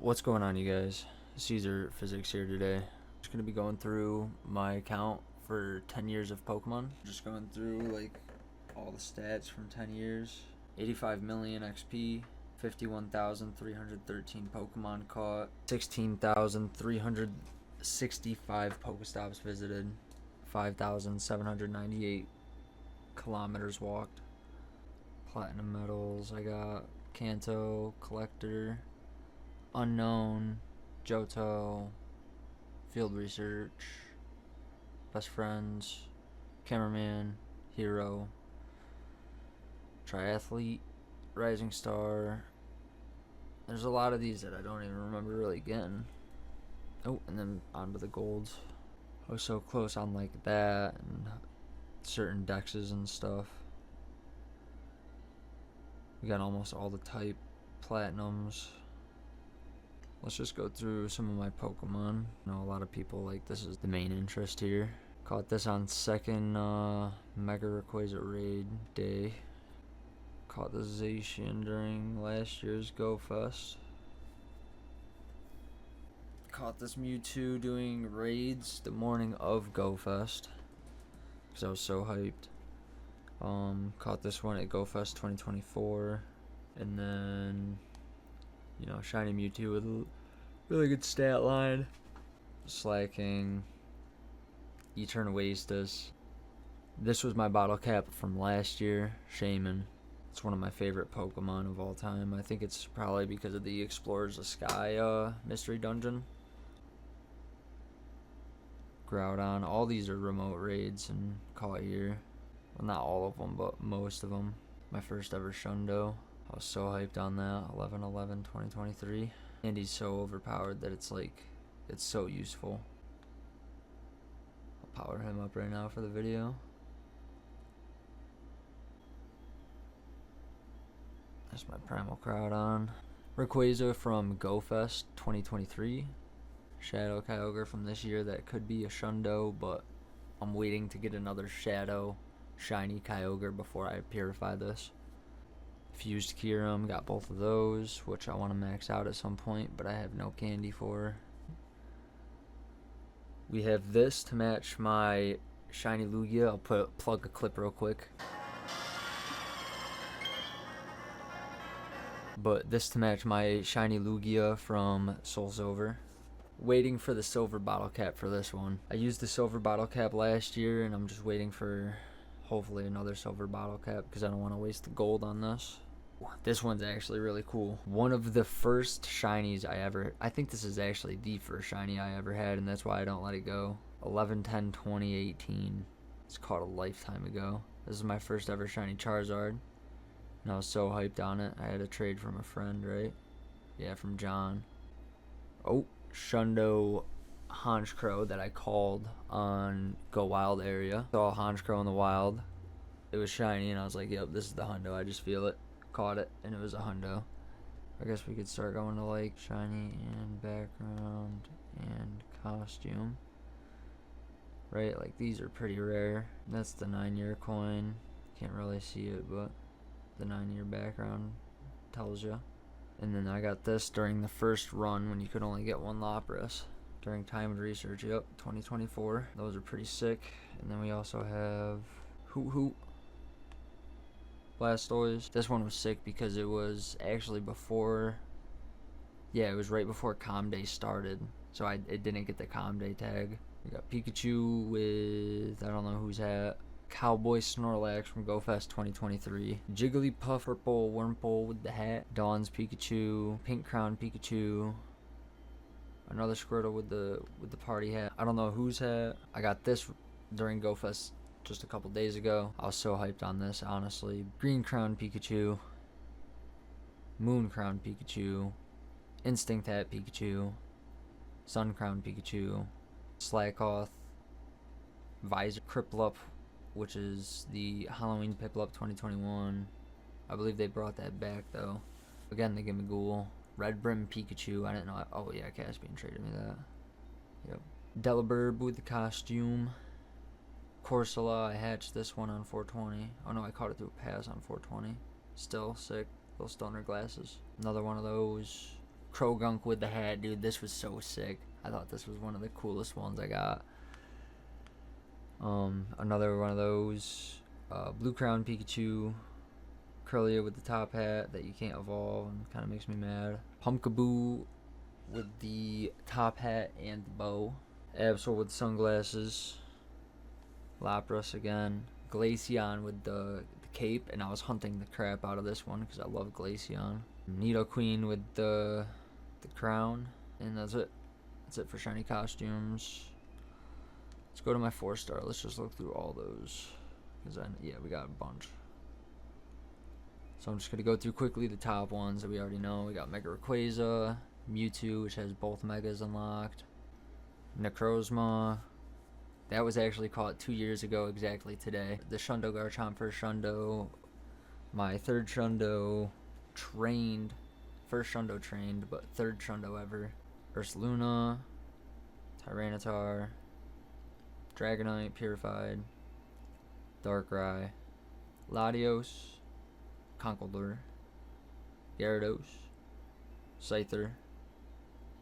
What's going on, you guys? Caesar Physics here today. Just gonna be going through my account for 10 years of Pokemon. Just going through like all the stats from 10 years. 85 million XP, 51,313 Pokemon caught, 16,365 Pokestops visited, 5,798 kilometers walked. Platinum medals, I got Kanto, Collector, Unknown, Johto, Field Research, Best Friends, Cameraman, Hero, Triathlete, Rising Star. There's a lot of these that I don't even remember really getting. Oh, and then onto the golds. I was so close on like that and certain dexes and stuff. We got almost all the type platinums. Let's just go through some of my Pokemon. I know a lot of people like this is the main interest here. Caught this on second Mega Rayquaza raid day. Caught the Zacian during last year's Go Fest. Caught this Mewtwo doing raids the morning of Go Fest because I was so hyped. Caught this one at Go Fest 2024, and then Shiny Mewtwo with a really good stat line. Slacking, Eternawastus. This was my bottle cap from last year, Shaman. It's one of my favorite Pokemon of all time. I think it's probably because of the Explorers of Sky mystery dungeon. Groudon. All these are remote raids and caught here. Well, not all of them, but most of them. My first ever Shundo. I was so hyped on that. 11/11/2023. And he's so overpowered that it's so useful. I'll power him up right now for the video. That's my Primal Groudon. Rayquaza from Go Fest 2023. Shadow Kyogre from this year that could be a Shundo, but I'm waiting to get another Shadow Shiny Kyogre before I purify this. Fused Kyurem, got both of those, which I want to max out at some point, but I have no candy for. We have this to match my Shiny Lugia. I'll plug a clip real quick. But this to match my Shiny Lugia from Soul Silver. Waiting for the silver bottle cap for this one. I used the silver bottle cap last year, and I'm just waiting for hopefully another silver bottle cap because I don't want to waste the gold on this. This one's actually really cool. One of the first shinies I think this is actually the first shiny I ever had, and that's why I don't let it go. 11/10/2018. It's caught a lifetime ago. This is my first ever shiny Charizard, and I was so hyped on it. I had a trade from a friend, right? Yeah, from John. Oh, Shundo Honchkrow that I called on Go Wild area. Saw Honchkrow in the wild. It was shiny, and I was like, yep, this is the Hundo. I just feel it. Caught it, and it was a Hundo. I guess we could start going to like shiny and background and costume. Right, like these are pretty rare. That's the 9-year coin. Can't really see it, but the 9-year background tells you. And then I got this during the first run when you could only get one Lapras. During timed research, yep, 2024. Those are pretty sick. And then we also have Hoot Blastoise. This one was sick because it was actually before, it was right before Com Day started. So it didn't get the Com Day tag. We got Pikachu with, I don't know who's hat. Cowboy Snorlax from Go Fest 2023. Jigglypuff purple Wurmple with the hat. Dawn's Pikachu. Pink Crown Pikachu. Another Squirtle with the party hat. I don't know whose hat. I got this during Go Fest just a couple days ago. I was so hyped on this, honestly. Green Crown Pikachu. Moon Crown Pikachu. Instinct Hat Pikachu. Sun Crown Pikachu. Slackoth. Visor Criplup, which is the Halloween Piplup 2021. I believe they brought that back though. Again, the Gimmighoul. Red Brim Pikachu. I didn't know. Oh yeah, Caspian traded me that. Yep. Delibird with the costume. Corsola, I hatched this one on 420. Oh no, I caught it through a pass on 420. Still sick. Little stoner glasses. Another one of those. Krogunk with the hat, dude. This was so sick. I thought this was one of the coolest ones I got. Another one of those. Blue Crown Pikachu. Curlia with the top hat that you can't evolve and kind of makes me mad. Pumpkaboo with the top hat and the bow. Absol with sunglasses. Lapras again. Glaceon with the cape, and I was hunting the crap out of this one because I love Glaceon. Nidoqueen with the crown, and that's it. That's it for shiny costumes. Let's go to my 4-star. Let's just look through all those, because yeah, we got a bunch. So I'm just gonna go through quickly the top ones that we already know. We got Mega Rayquaza, Mewtwo, which has both Megas unlocked, Necrozma. That was actually caught 2 years ago exactly today. The Shundo Garchomp first Shundo. My third Shundo trained. First Shundo trained, but third Shundo ever. Ursaluna. Tyranitar. Dragonite Purified. Darkrai. Latios. Conkeldurr. Gyarados. Scyther.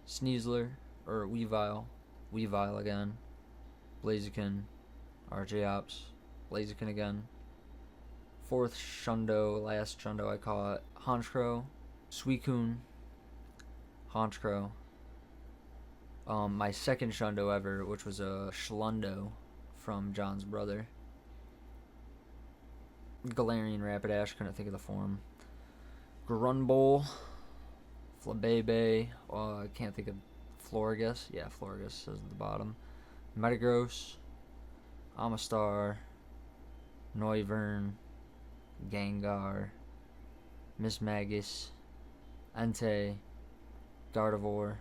Sneasler. Or Weavile. Weavile again. Blaziken, Archeops, Blaziken again. Fourth Shundo, last Shundo I caught. Honchkrow, Suicune, Honchkrow. My second Shundo ever, which was a Schlundo from John's brother. Galarian Rapidash, couldn't think of the form. Grunbull, Flabebe, I can't think of Florges. Yeah, Florges says at the bottom. Metagross, Amistar, Noivern, Gengar, Mismagius, Entei, Gardevoir,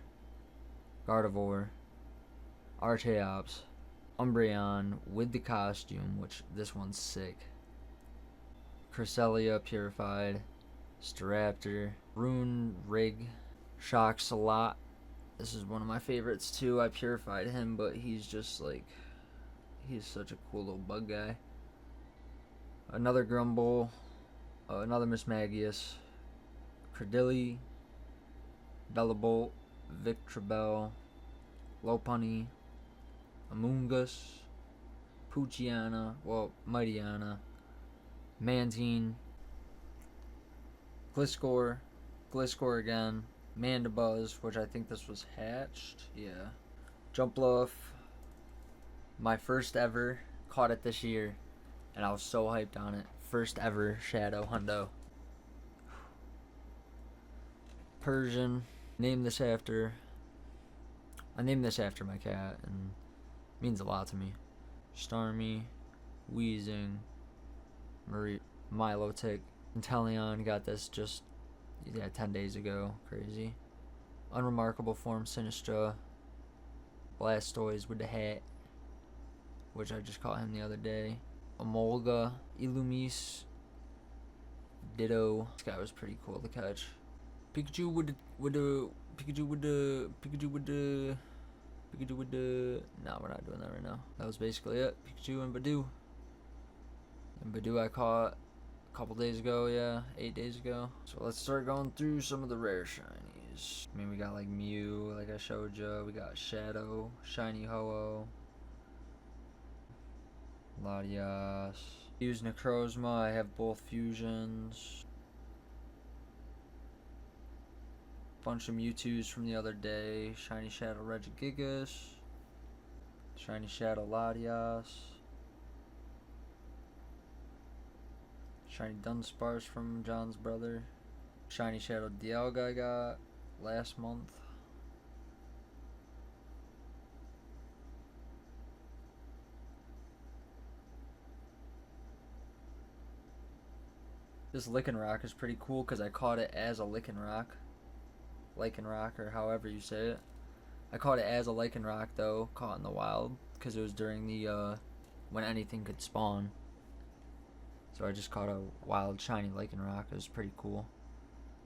Archeops, Umbreon with the costume, which this one's sick. Cresselia Purified, Staraptor, Rune Rig, Shoxalot. This is one of my favorites too. I purified him, but he's just like, he's such a cool little bug guy. Another Grumble, another Mismagius, Credilli, Bellabolt, Victreebel, Lopunny, Amoonguss, Poochyena, well, Mightyena, Mantine, Gliscor again, Mandibuzz, which I think this was hatched. Yeah. Jumpluff. My first ever. Caught it this year. And I was so hyped on it. First ever Shadow Hundo. Persian. I named this after my cat, and it means a lot to me. Starmie. Weezing. Milotic. Inteleon got this just 10 days ago. Crazy. Unremarkable form Sinistra. Blastoise with the hat, which I just caught him the other day. Emolga, Illumise, Ditto. This guy was pretty cool to catch. Pikachu with the no, we're not doing that right now. That was basically it. Pikachu and Badoo. And Badoo I caught a couple days ago, yeah, 8 days ago. So let's start going through some of the rare shinies. I mean, we got like Mew, like I showed you. We got Shadow, Shiny Ho-Oh, Latias. Use Necrozma. I have both fusions. Bunch of Mewtwo's from the other day. Shiny Shadow Regigigas. Shiny Shadow Latias. Shiny Dunsparce from John's brother. Shiny Shadow Dialga I got last month. This Lycanroc is pretty cool because I caught it as a Lycanroc. Lycanroc, or however you say it. I caught it as a Lycanroc though, caught in the wild, because it was during the when anything could spawn. So I just caught a wild shiny Lycanroc. It was pretty cool.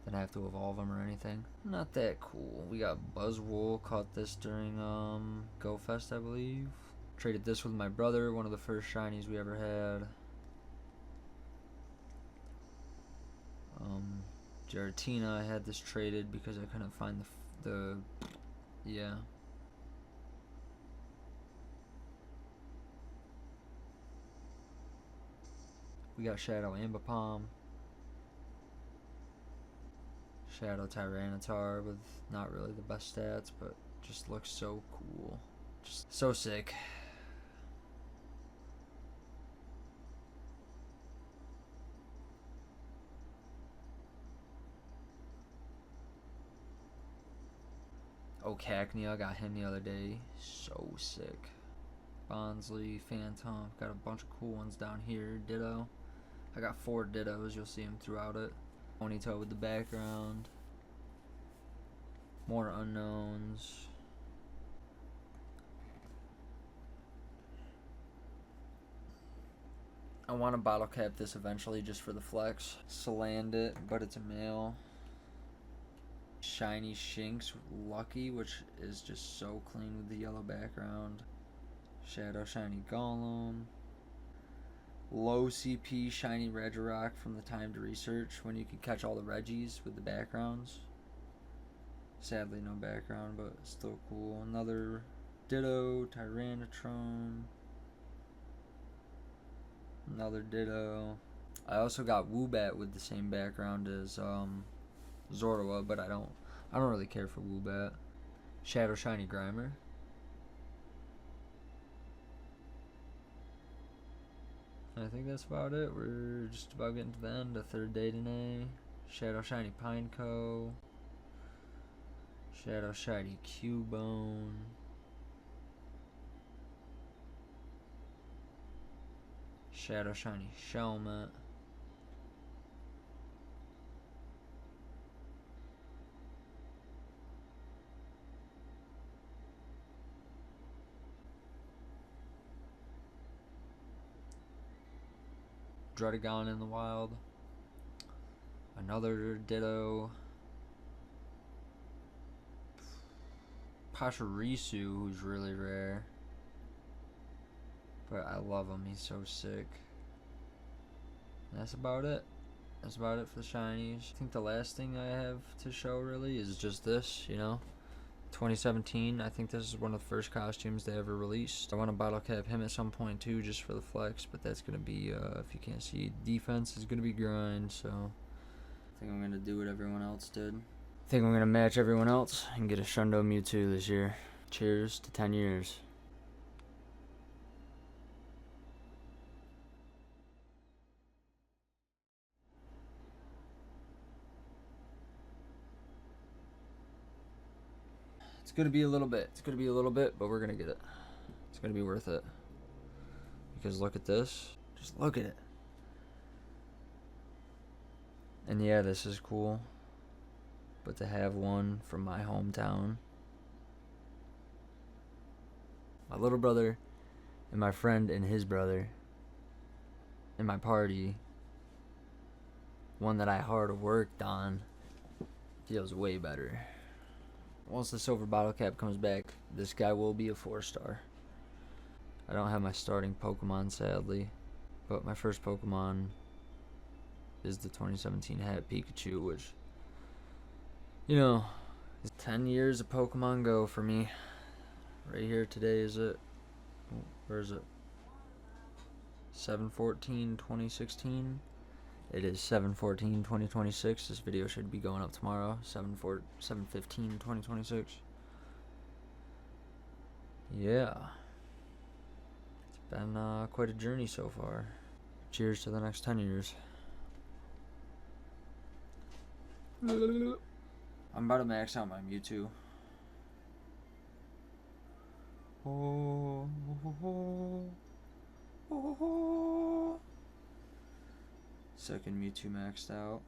Didn't have to evolve him or anything. Not that cool. We got Buzzwole. Caught this during Go Fest, I believe. Traded this with my brother. One of the first shinies we ever had. Giratina. I had this traded because I couldn't find the Yeah. We got Shadow Ambipom, Shadow Tyranitar with not really the best stats, but just looks so cool. Just so sick. Oh, Cacnea, I got him the other day. So sick. Bonsly, Phantom, got a bunch of cool ones down here. Ditto. I got 4 Dittos, you'll see them throughout it. Ponytail with the background. More unknowns. I want to bottle cap this eventually just for the flex. Salandit, but it's a male. Shiny Shinx Lucky, which is just so clean with the yellow background. Shadow Shiny Golem. Low CP Shiny Regirock from the Timed Research when you could catch all the Reggies with the backgrounds. Sadly no background, but still cool. Another Ditto, Tyranitrone. Another Ditto. I also got Woobat with the same background as Zorua, but I don't really care for Woobat. Shadow Shiny Grimer. I think that's about it. We're just about getting to the end. The 3rd day today. Shadow Shiny Pineco. Shadow Shiny Cubone. Shadow Shiny Shelmet. Druddigon in the wild. Another Ditto. Pachirisu, who's really rare. But I love him, he's so sick. And that's about it. That's about it for the shinies. I think the last thing I have to show really is just this, you know. 2017, I think this is one of the first costumes they ever released. I want to bottle cap him at some point too, just for the flex, but that's going to be, if you can't see, defense is going to be grind, so I think I'm going to do what everyone else did. I think I'm going to match everyone else and get a Shundo Mewtwo this year. Cheers to 10 years. It's going to be a little bit. It's going to be a little bit, but we're going to get it. It's going to be worth it. Because look at this. Just look at it. And yeah, this is cool. But to have one from my hometown. My little brother and my friend and his brother in my party. One that I hard worked on. Feels way better. Once the silver bottle cap comes back, this guy will be a 4-star. I don't have my starting Pokemon, sadly. But my first Pokemon is the 2017 hat Pikachu, which, you know, is 10 years of Pokemon GO for me. Right here today is it. Where is it? 7/14/2016. It is 7/14/2026. This video should be going up tomorrow. 7/15/2026. Yeah. It's been quite a journey so far. Cheers to the next 10 years. I'm about to max out my Mewtwo. Second Mewtwo maxed out.